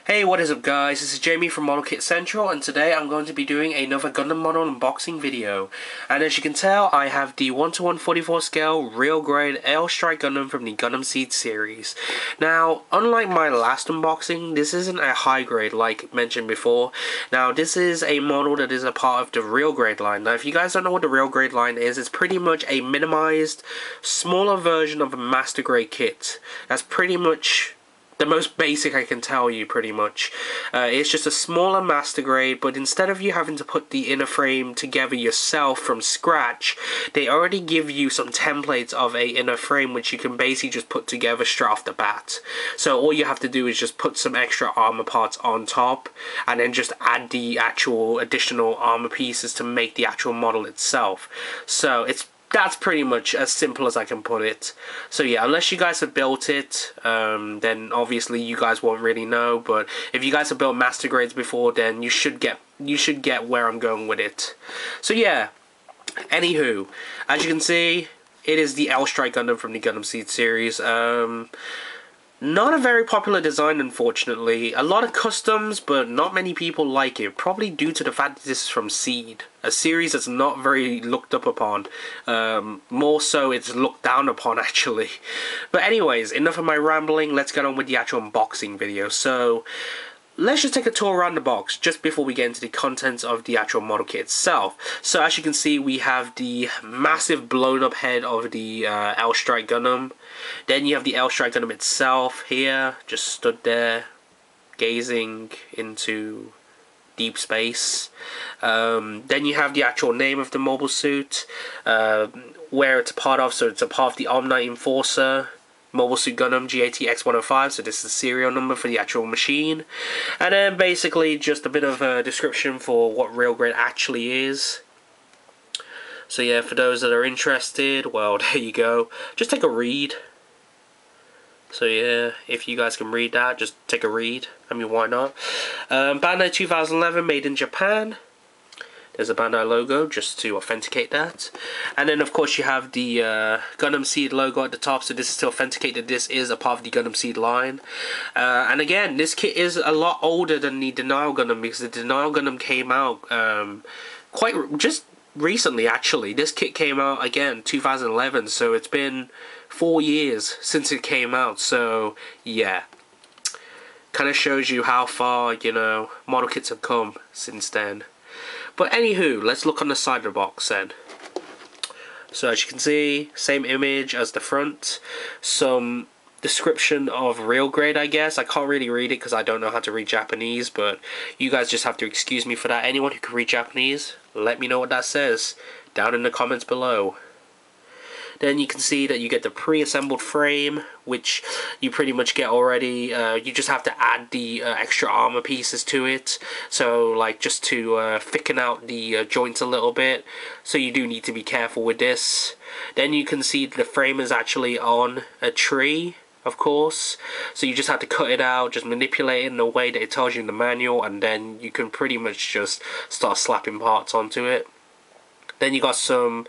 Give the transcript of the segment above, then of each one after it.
Hey, what is up guys, this is Jamie from Model Kit Central, and today I'm going to be doing another Gundam model unboxing video. And as you can tell, I have the 1:1 44 scale real grade Aile Strike Gundam from the Gundam Seed Series. Now, unlike my last unboxing, this isn't a high grade like mentioned before. Now, this is a model that is a part of the real grade line. Now, if you guys don't know what the real grade line is, it's pretty much a minimized, smaller version of a master grade kit. That's pretty much the most basic I can tell you, pretty much. It's just a smaller master grade, but instead of you having to put the inner frame together yourself from scratch, they already give you some templates of a inner frame which you can basically just put together straight off the bat. So all you have to do is just put some extra armor parts on top, and then just add the actual additional armor pieces to make the actual model itself. So that's pretty much as simple as I can put it. So yeah, unless you guys have built it, then obviously you guys won't really know. But if you guys have built master grades before, then you should get where I'm going with it. So yeah, anywho, as you can see, it is the Aile Strike Gundam from the Gundam Seed Series. Not a very popular design, unfortunately. A lot of customs, but not many people like it. Probably due to the fact that this is from Seed, a series that's not very looked up upon. More so, it's looked down upon, actually. But anyways, enough of my rambling. Let's get on with the actual unboxing video. So, let's just take a tour around the box just before we get into the contents of the actual model kit itself. So as you can see, we have the massive blown up head of the Aile Strike Gundam. Then you have the Aile Strike Gundam itself here, just stood there, gazing into deep space. Then you have the actual name of the mobile suit, where it's a part of. So it's a part of the Omni Enforcer Mobile Suit Gundam GAT-X105, so this is the serial number for the actual machine. And then basically just a bit of a description for what real grade actually is. So yeah, for those that are interested, well, there you go. Just take a read. So yeah, if you guys can read that, just take a read. I mean, why not? Bandai 2011, made in Japan. There's a Bandai logo just to authenticate that. And then of course you have the Gundam Seed logo at the top, so this is to authenticate that this is a part of the Gundam Seed line. And again, this kit is a lot older than the Denial Gundam, because the Denial Gundam came out just recently, actually. This kit came out again 2011, so it's been 4 years since it came out. So yeah, kind of shows you how far, you know, model kits have come since then. But anywho, let's look on the side of the box then. So as you can see, same image as the front. Some description of real grade, I guess. I can't really read it because I don't know how to read Japanese, but you guys just have to excuse me for that. Anyone who can read Japanese, let me know what that says down in the comments below. Then you can see that you get the pre-assembled frame, which you pretty much get already. You just have to add the extra armor pieces to it, so like just to thicken out the joints a little bit. So you do need to be careful with this. Then you can see the frame is actually on a tree, of course, so you just have to cut it out, just manipulate it in the way that it tells you in the manual, and then you can pretty much just start slapping parts onto it. Then you got some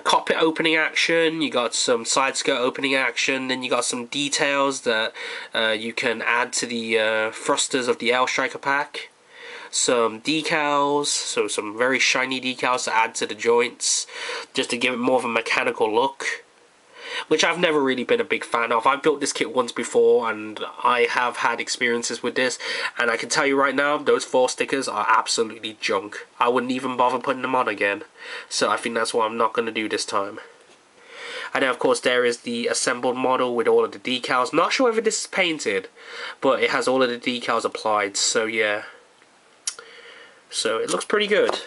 cockpit opening action, you got some side skirt opening action, then you got some details that you can add to the thrusters of the Aile Striker pack. Some decals, so some very shiny decals to add to the joints, just to give it more of a mechanical look, which I've never really been a big fan of. I've built this kit once before, and I have had experiences with this, and I can tell you right now, those 4 stickers are absolutely junk. I wouldn't even bother putting them on again. So I think that's what I'm not going to do this time. And then of course there is the assembled model with all of the decals. Not sure if this is painted, but it has all of the decals applied, so yeah. So it looks pretty good.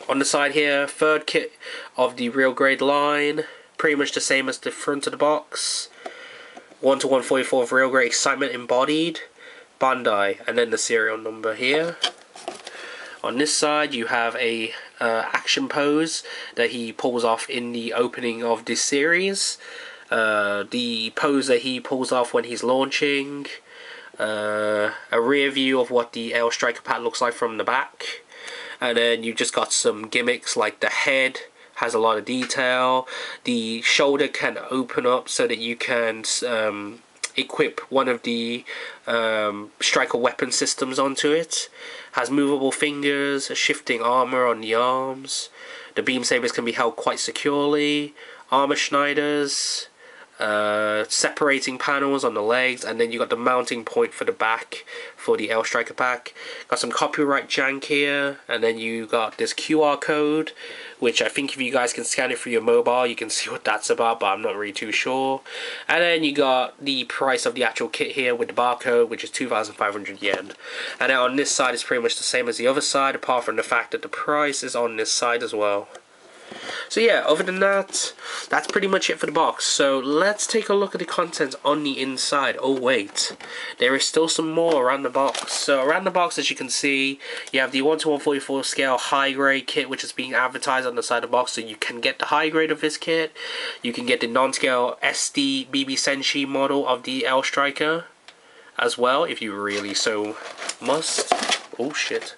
On the side here, third kit of the real grade line. Pretty much the same as the front of the box. 1:144 of real grade excitement embodied, Bandai, and then the serial number here. On this side you have a action pose that he pulls off in the opening of this series. The pose that he pulls off when he's launching. A rear view of what the Aile Striker pack looks like from the back. And then you just got some gimmicks like the head has a lot of detail. The shoulder can open up so that you can equip one of the striker weapon systems onto it. Has movable fingers, a shifting armor on the arms. The beam sabers can be held quite securely. Armor schneiders, separating panels on the legs, and then you got the mounting point for the back for the Aile Striker pack. Got some copyright jank here, and then you got this QR code, which I think if you guys can scan it through your mobile, you can see what that's about, but I'm not really too sure. And then you got the price of the actual kit here with the barcode, which is 2,500 yen. And then on this side, it's pretty much the same as the other side, apart from the fact that the price is on this side as well. So yeah, other than that, that's pretty much it for the box. So let's take a look at the contents on the inside. Oh wait, there is still some more around the box. So around the box, as you can see, you have the 1:144 scale high grade kit, which is being advertised on the side of the box. So you can get the high grade of this kit. You can get the non-scale SD BB Senshi model of the Aile Striker as well, if you really so must. Oh shit.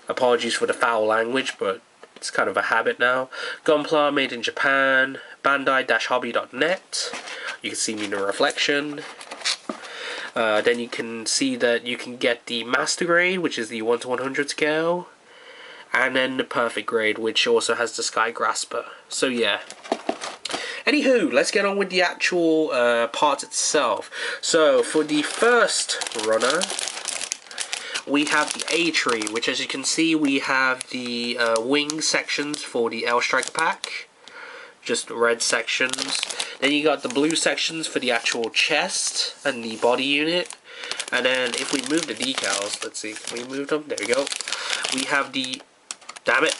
Apologies for the foul language, but it's kind of a habit now. Gunpla made in Japan. Bandai-hobby.net. You can see me in the reflection. Then you can see that you can get the master grade, which is the 1:100 scale. And then the perfect grade, which also has the Sky Grasper. So yeah. Anywho, let's get on with the actual part itself. So for the first runner, we have the A tree, which as you can see, we have the wing sections for the Aile Striker pack. Just red sections. Then you got the blue sections for the actual chest and the body unit. And then if we move the decals, let's see, can we move them? There we go. We have the, damn it.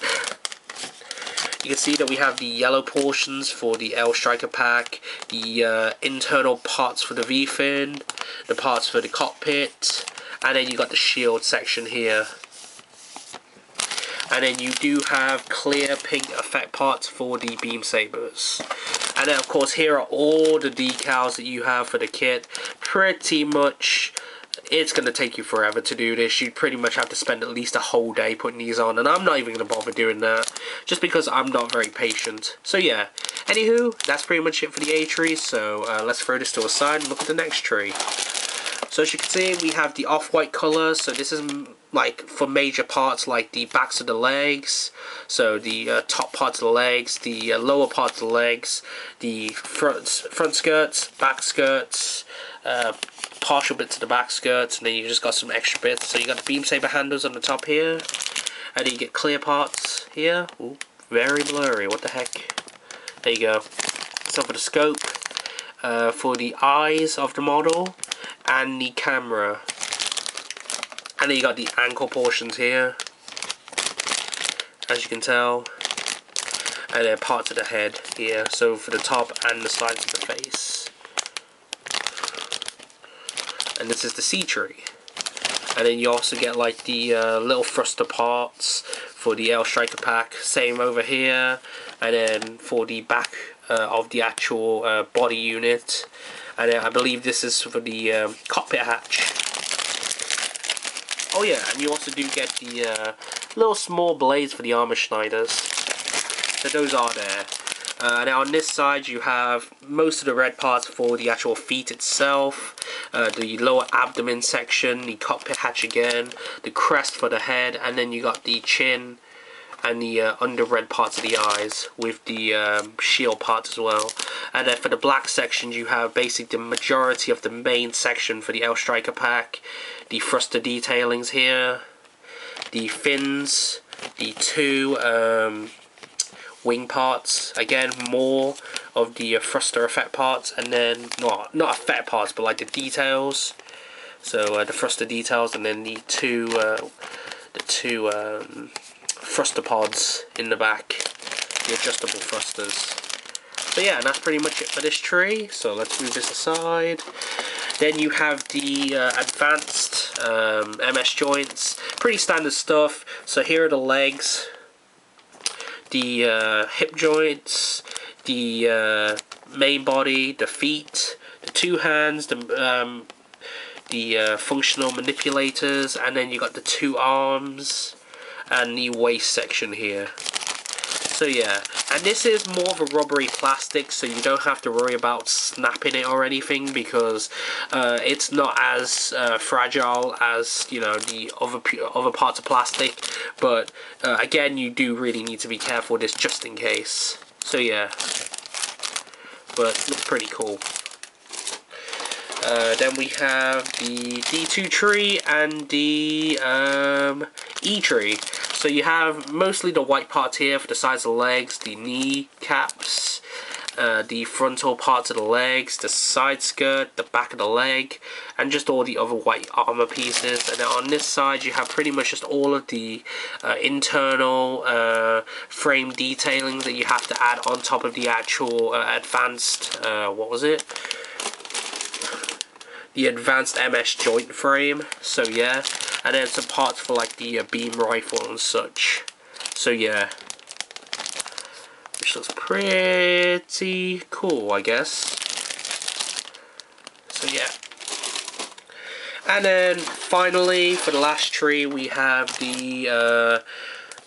You can see that we have the yellow portions for the Aile Striker pack, the internal parts for the V-fin, the parts for the cockpit, and then you got the shield section here. And then you do have clear pink effect parts for the beam sabers. And then of course here are all the decals that you have for the kit. Pretty much it's going to take you forever to do this. You pretty much have to spend at least a whole day putting these on, and I'm not even going to bother doing that just because I'm not very patient. So yeah, anywho, that's pretty much it for the A tree. So let's throw this to a side and look at the next tree. So as you can see, we have the off-white color. So this is like for major parts like the backs of the legs, so the top parts of the legs, the lower parts of the legs, the front skirts, back skirts, partial bits of the back skirts, and then you just got some extra bits. So you got the beam saber handles on the top here, and then you get clear parts here. Ooh, very blurry, what the heck. There you go. So for the scope, for the eyes of the model, and the camera. And then you got the ankle portions here, as you can tell. And then parts of the head here, so for the top and the sides of the face. And this is the C tree. And then you also get like the little thruster parts for the Aile Striker pack. Same over here. And then for the back of the actual body unit. And I believe this is for the cockpit hatch. Oh yeah, and you also do get the little small blades for the armor schneiders. So those are there. Now on this side you have most of the red parts for the actual feet itself. The lower abdomen section, the cockpit hatch again, the crest for the head, and then you got the chin and the under red parts of the eyes with the shield parts as well. And then for the black section you have basically the majority of the main section for the Aile Striker pack. The thruster detailings here, the fins, the two wing parts, again more of the thruster effect parts, and then not effect parts but like the details. So the thruster details, and then the two thruster pods in the back, the adjustable thrusters. So yeah, and that's pretty much it for this tree. So let's move this aside. Then you have the advanced MS joints, pretty standard stuff. So here are the legs, the hip joints, the main body, the feet, the two hands, the functional manipulators, and then you got the two arms and the waist section here. So yeah, and this is more of a rubbery plastic, so you don't have to worry about snapping it or anything, because it's not as fragile as, you know, the other parts of plastic. But again, you do really need to be careful with this just in case. So yeah, but looks pretty cool. Then we have the D2 tree and the E tree. So you have mostly the white parts here for the sides of the legs, the knee caps, the frontal parts of the legs, the side skirt, the back of the leg, and just all the other white armor pieces. And then on this side you have pretty much just all of the internal frame detailing that you have to add on top of the actual advanced, what was it? The advanced MS joint frame. So yeah, and then some parts for like the beam rifle and such. So yeah, which looks pretty cool, I guess. So yeah, and then finally for the last tree we have the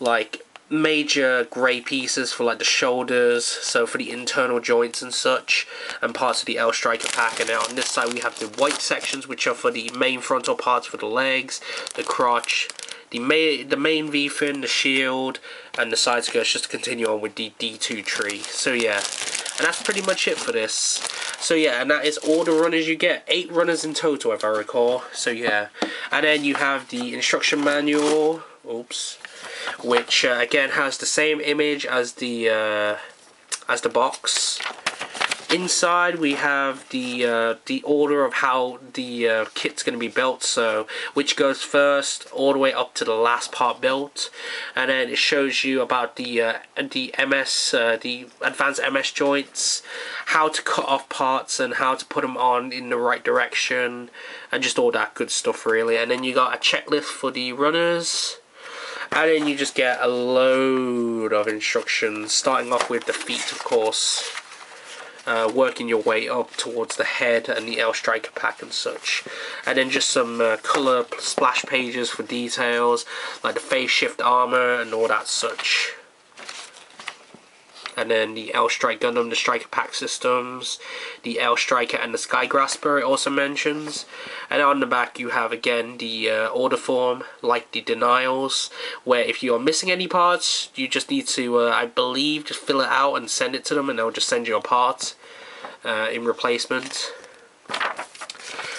like major grey pieces for like the shoulders, so for the internal joints and such, and parts of the Aile Striker pack. And then on this side we have the white sections, which are for the main frontal parts for the legs, the crotch, the main V-fin, the shield, and the side skirts, just to continue on with the D2 tree. So yeah, and that's pretty much it for this. So yeah, and that is all the runners you get. 8 runners in total, if I recall. So yeah, and then you have the instruction manual. Oops. Which again has the same image as the box. Inside we have the order of how the kit's going to be built, so which goes first all the way up to the last part built, and then it shows you about the advanced MS joints, how to cut off parts and how to put them on in the right direction, and just all that good stuff really. And then you got a checklist for the runners. And then you just get a load of instructions, starting off with the feet, of course, working your way up towards the head and the Aile Striker pack and such. And then just some colour splash pages for details, like the phase shift armour and all that such. And then the Aile Strike Gundam, the Striker pack systems, the Aile Striker and the Sky Grasper it also mentions. And on the back you have again the order form, like the denials, where if you are missing any parts you just need to, I believe, just fill it out and send it to them, and they'll just send you a part in replacement.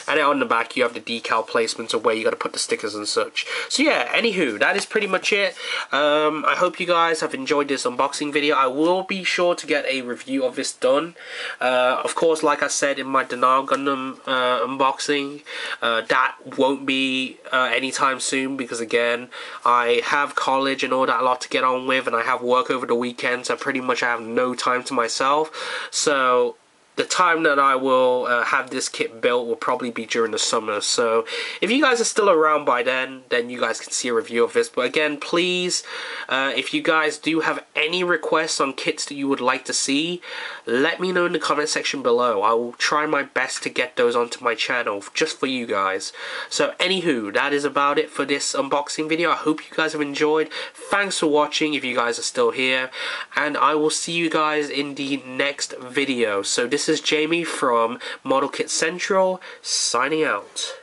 And then on the back you have the decal placements of where you got to put the stickers and such. So yeah, anywho, that is pretty much it. I hope you guys have enjoyed this unboxing video. I will be sure to get a review of this done. Of course, like I said in my Denial Gundam unboxing, that won't be anytime soon, because again, I have college and all that a lot to get on with, and I have work over the weekend, so pretty much I have no time to myself. So the time that I will have this kit built will probably be during the summer. So if you guys are still around by then you guys can see a review of this. But again, please, if you guys do have any requests on kits that you would like to see, let me know in the comment section below. I will try my best to get those onto my channel just for you guys. So anywho, that is about it for this unboxing video. I hope you guys have enjoyed. Thanks for watching if you guys are still here, and I will see you guys in the next video. So this is Jamie from Model Kit Central, signing out.